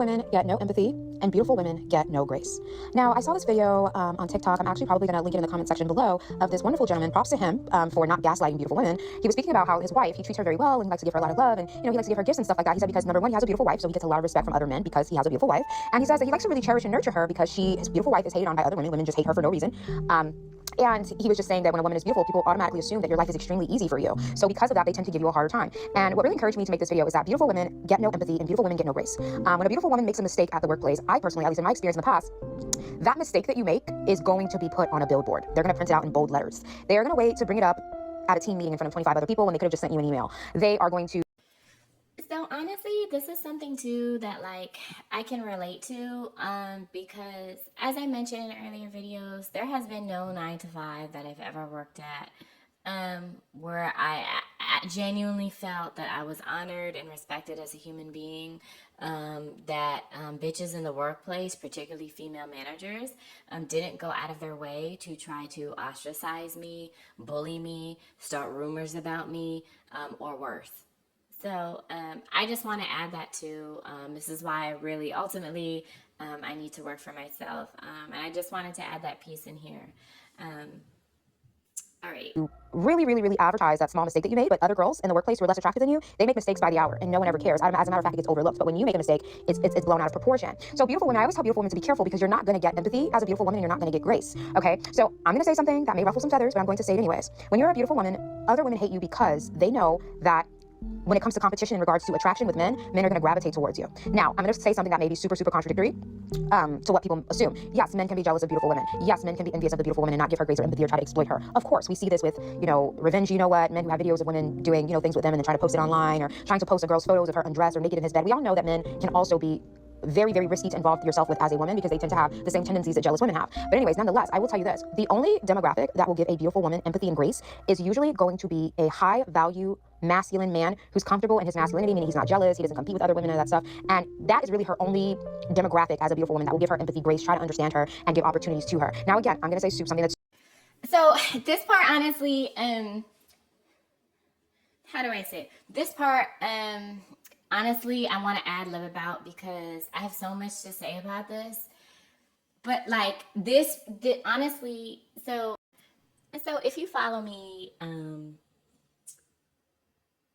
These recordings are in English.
Women get no empathy and beautiful women get no grace. Now, I saw this video on TikTok. I'm actually probably going to link it in the comment section below of this wonderful gentleman. Props to him for not gaslighting beautiful women. He was speaking about how his wife, he treats her very well and he likes to give her a lot of love and, he likes to give her gifts and stuff like that. He said because number one, he has a beautiful wife, so he gets a lot of respect from other men because he has a beautiful wife. And he says that he likes to really cherish and nurture her because his beautiful wife is hated on by other women. Women just hate her for no reason. And he was just saying that when a woman is beautiful, people automatically assume that your life is extremely easy for you. So because of that, they tend to give you a harder time. And what really encouraged me to make this video is that beautiful women get no empathy and beautiful women get no grace. When a beautiful woman makes a mistake at the workplace, I personally, at least in my experience in the past, that mistake that you make is going to be put on a billboard. They're going to print it out in bold letters. They are going to wait to bring it up at a team meeting in front of 25 other people when they could have just sent you an email. They are going to... So honestly, this is something too that I can relate to because as I mentioned in earlier videos, there has been no 9 to 5 that I've ever worked at where I genuinely felt that I was honored and respected as a human being, that bitches in the workplace, particularly female managers, didn't go out of their way to try to ostracize me, bully me, start rumors about me, or worse. So I just want to add that too. This is why I really ultimately I need to work for myself. And I just wanted to add that piece in here. All right. Really advertise that small mistake that you made, but other girls in the workplace who are less attractive than you, they make mistakes by the hour and no one ever cares. As a matter of fact, it gets overlooked. But when you make a mistake, it's blown out of proportion. So beautiful women, I always tell beautiful women to be careful because you're not going to get empathy as a beautiful woman and you're not going to get grace. Okay, so I'm going to say something that may ruffle some feathers, but I'm going to say it anyways. When you're a beautiful woman, other women hate you because they know that when it comes to competition in regards to attraction with men are going to gravitate towards you. Now, I'm going to say something that may be super contradictory to what people assume. Yes, men can be jealous of beautiful women. Yes, men can be envious of the beautiful woman and not give her grace or empathy or try to exploit her. Of course, we see this with, revenge, men who have videos of women doing, things with them and then trying to post it online or trying to post a girl's photos of her undressed or naked in his bed. We all know that men can also be very risky to involve yourself with as a woman because they tend to have the same tendencies that jealous women have. But anyways, nonetheless, I will tell you this. The only demographic that will give a beautiful woman empathy and grace is usually going to be a high value masculine man who's comfortable in his masculinity, meaning he's not jealous, he doesn't compete with other women and that stuff. And that is really her only demographic as a beautiful woman that will give her empathy, grace, try to understand her and give opportunities to her. Now again, I'm going to say something that's... So this part, honestly, how do I say it? This part, honestly, I want to ad-lib about because I have so much to say about this. But honestly, so if you follow me,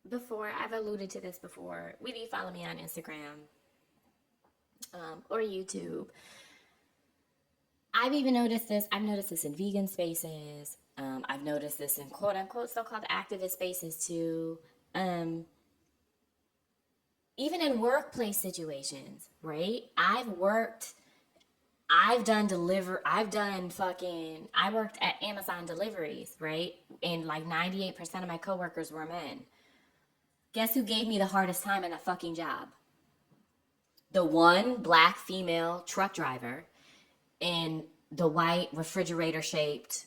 before, I've alluded to this before, whether you follow me on Instagram or YouTube, I've even noticed this. I've noticed this in vegan spaces. I've noticed this in quote-unquote so-called activist spaces too. Even in workplace situations, right? I worked at Amazon deliveries, right? And 98% of my coworkers were men. Guess who gave me the hardest time in that fucking job? The one black female truck driver and the white refrigerator-shaped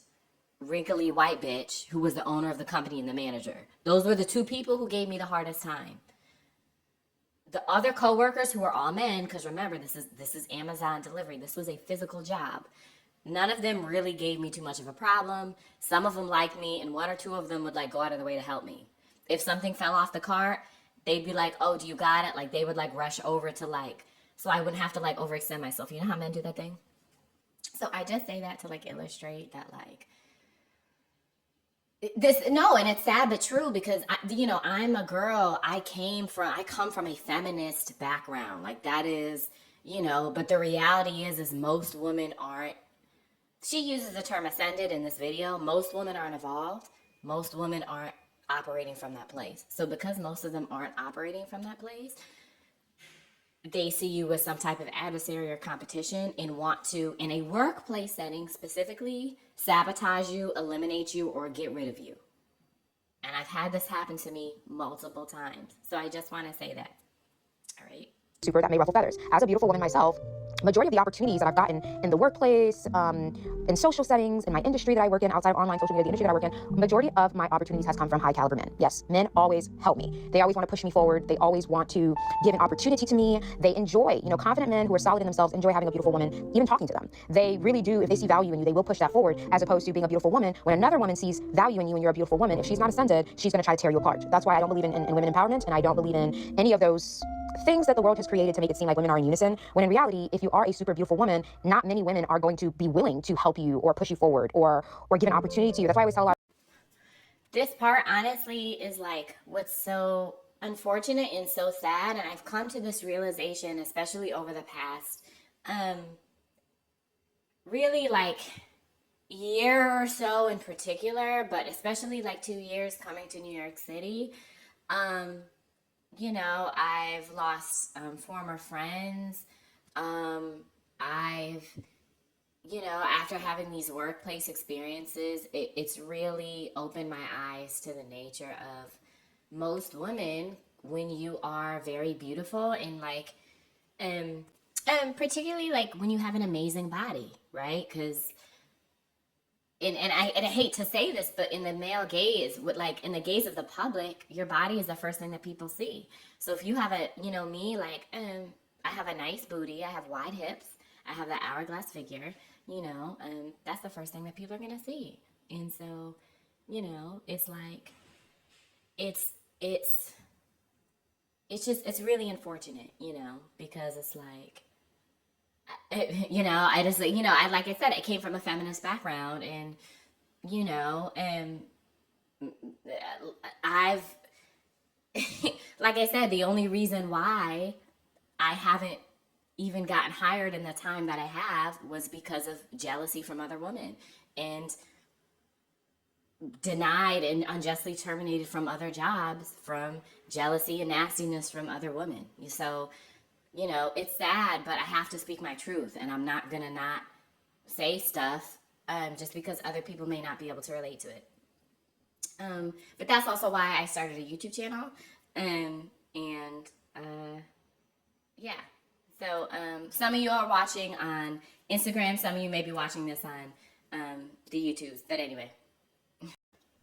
wrinkly white bitch who was the owner of the company and the manager. Those were the two people who gave me the hardest time. The other coworkers who were all men, because remember, this is Amazon delivery. This was a physical job. None of them really gave me too much of a problem. Some of them liked me, and 1 or 2 of them would go out of the way to help me. If something fell off the cart, they'd be like, "Oh, do you got it?" They would rush over to so I wouldn't have to overextend myself. You know how men do that thing? So I just say that to illustrate that and it's sad but true because I'm a girl. I come from a feminist background. That is, but the reality is most women aren't. She uses the term ascended in this video. Most women aren't evolved. Most women aren't operating from that place. So because most of them aren't operating from that place, they see you as some type of adversary or competition and want to, in a workplace setting specifically, sabotage you, eliminate you, or get rid of you. And I've had this happen to me multiple times. So I just want to say that. All right. That may ruffle feathers. As a beautiful woman myself, majority of the opportunities that I've gotten in the workplace, in social settings, in my industry that I work in, outside of online social media, the industry that I work in, majority of my opportunities has come from high caliber men. Yes, men always help me. They always want to push me forward. They always want to give an opportunity to me. They enjoy, confident men who are solid in themselves, enjoy having a beautiful woman, even talking to them. They really do. If they see value in you, they will push that forward, as opposed to being a beautiful woman. When another woman sees value in you and you're a beautiful woman, if she's not ascended, she's going to try to tear you apart. That's why I don't believe in women empowerment, and I don't believe in any of those things that the world has created to make it seem like women are in unison, when in reality, if you are a super beautiful woman, not many women are going to be willing to help you or push you forward or give an opportunity to you. That's why I always tell a lot. This part honestly is like what's so unfortunate and so sad, and I've come to this realization, especially over the past really like year or so in particular, but especially like 2 years coming to New York City. Um, I've lost former friends. I've, after having these workplace experiences, it's really opened my eyes to the nature of most women when you are very beautiful and like, particularly like when you have an amazing body, right? Because and I hate to say this, but in the male gaze, with like in the gaze of the public, your body is the first thing that people see. So if you have me, like, I have a nice booty, I have wide hips, I have the hourglass figure, that's the first thing that people are gonna see. And so, it's like, it's it's it's really unfortunate, because it's like, I just, like I said, I came from a feminist background, and and I've, like I said, the only reason why I haven't even gotten hired in the time that I have was because of jealousy from other women, and denied and unjustly terminated from other jobs from jealousy and nastiness from other women. So, it's sad, but I have to speak my truth, and I'm not gonna not say stuff just because other people may not be able to relate to it. But that's also why I started a YouTube channel. And yeah. So some of you are watching on Instagram, some of you may be watching this on the YouTubes. But anyway,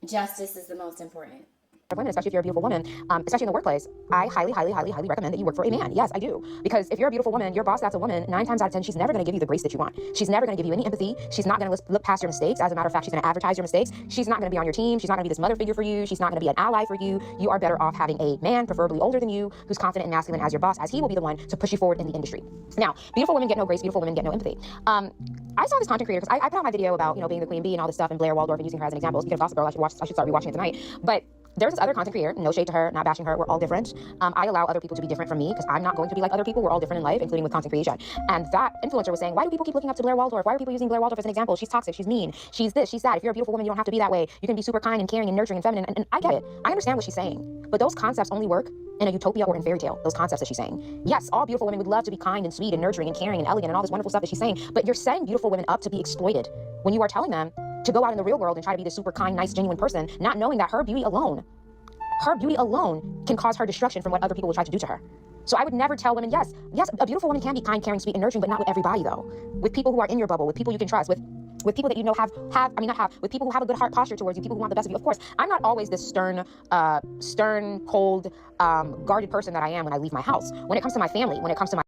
justice is the most important. Women, especially if you're a beautiful woman, especially in the workplace, I highly, highly, highly, highly recommend that you work for a man. Yes, I do. Because if you're a beautiful woman, your boss that's a woman, 9 times out of 10, she's never going to give you the grace that you want. She's never going to give you any empathy. She's not going to look past your mistakes. As a matter of fact, she's going to advertise your mistakes. She's not going to be on your team. She's not going to be this mother figure for you. She's not going to be an ally for you. You are better off having a man, preferably older than you, who's confident and masculine as your boss, as he will be the one to push you forward in the industry. Now, beautiful women get no grace. Beautiful women get no empathy. I saw this content creator, because I put out my video about, being the queen bee and all this stuff, and Blair Waldorf, and using her as an example. Speaking of Gossip Girl, I should start rewatching it tonight. But there's this other content creator, no shade to her, not bashing her, we're all different. I allow other people to be different from me, because I'm not going to be like other people. We're all different in life, including with content creation. And that influencer was saying, why do people keep looking up to Blair Waldorf? Why are people using Blair Waldorf as an example? She's toxic, she's mean, she's this, she's that. If you're a beautiful woman, you don't have to be that way. You can be super kind and caring and nurturing and feminine. And I get it. I understand what she's saying. But those concepts only work in a utopia or in fairy tale, those concepts that she's saying. Yes, all beautiful women would love to be kind and sweet and nurturing and caring and elegant and all this wonderful stuff that she's saying, but you're setting beautiful women up to be exploited when you are telling them to go out in the real world and try to be this super kind, nice, genuine person, not knowing that her beauty alone can cause her destruction from what other people will try to do to her. So I would never tell women, yes, a beautiful woman can be kind, caring, sweet, and nurturing, but not with everybody though. With people who are in your bubble, with people you can trust, with people that you know with people who have a good heart posture towards you, people who want the best of you. Of course, I'm not always this stern, cold, guarded person that I am when I leave my house. When it comes to my family, when it comes to my...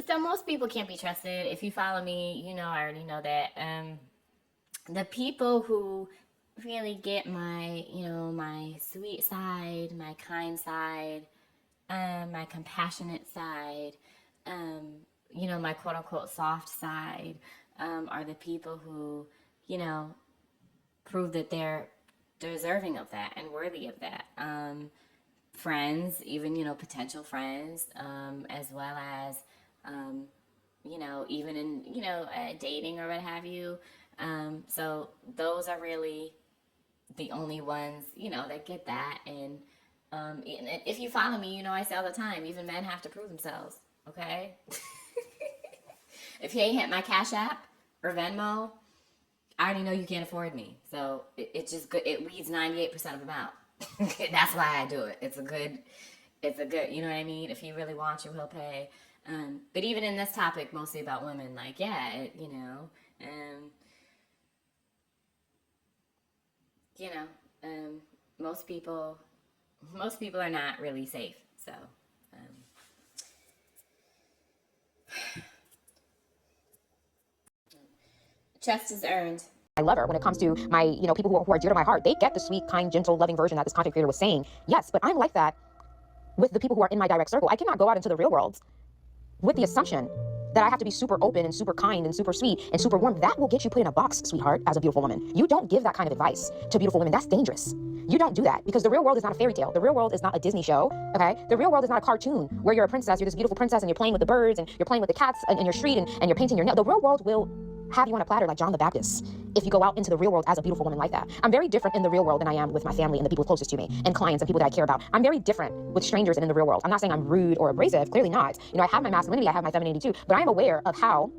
So most people can't be trusted. If you follow me, I already know that. The people who really get my, my sweet side, my kind side, my compassionate side, my quote unquote soft side, are the people who, prove that they're deserving of that and worthy of that. Friends, even, potential friends, as well as, even in, dating or what have you. So those are really the only ones, that get that. And if you follow me, I say all the time, even men have to prove themselves. Okay. If you ain't hit my Cash App or Venmo, I already know you can't afford me. So it just good. It weeds 98% of them out. That's why I do it. It's a good, you know what I mean? If he really wants you, he'll pay. But even in this topic, mostly about women, like, yeah, most people are not really safe. So, trust is earned. I love her. When it comes to my, people who are dear to my heart, they get the sweet, kind, gentle, loving version that this content creator was saying. Yes, but I'm like that with the people who are in my direct circle. I cannot go out into the real world with the assumption that I have to be super open and super kind and super sweet and super warm. That will get you put in a box, sweetheart, as a beautiful woman. You don't give that kind of advice to beautiful women. That's dangerous. You don't do that, because the real world is not a fairy tale. The real world is not a Disney show, okay? The real world is not a cartoon where you're a princess, you're this beautiful princess, and you're playing with the birds, and you're playing with the cats in your street, and you're painting your nail. The real world will have you on a platter like John the Baptist if you go out into the real world as a beautiful woman like that. I'm very different in the real world than I am with my family and the people closest to me and clients and people that I care about. I'm very different with strangers and in the real world. I'm not saying I'm rude or abrasive, clearly not. I have my masculinity, I have my femininity too, but I am aware of how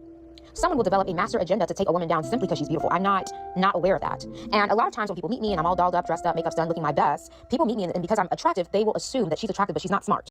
someone will develop a master agenda to take a woman down simply because she's beautiful. I'm not aware of that. And a lot of times when people meet me and I'm all dolled up, dressed up, makeup's done, looking my best, people meet me and because I'm attractive, they will assume that she's attractive, but she's not smart.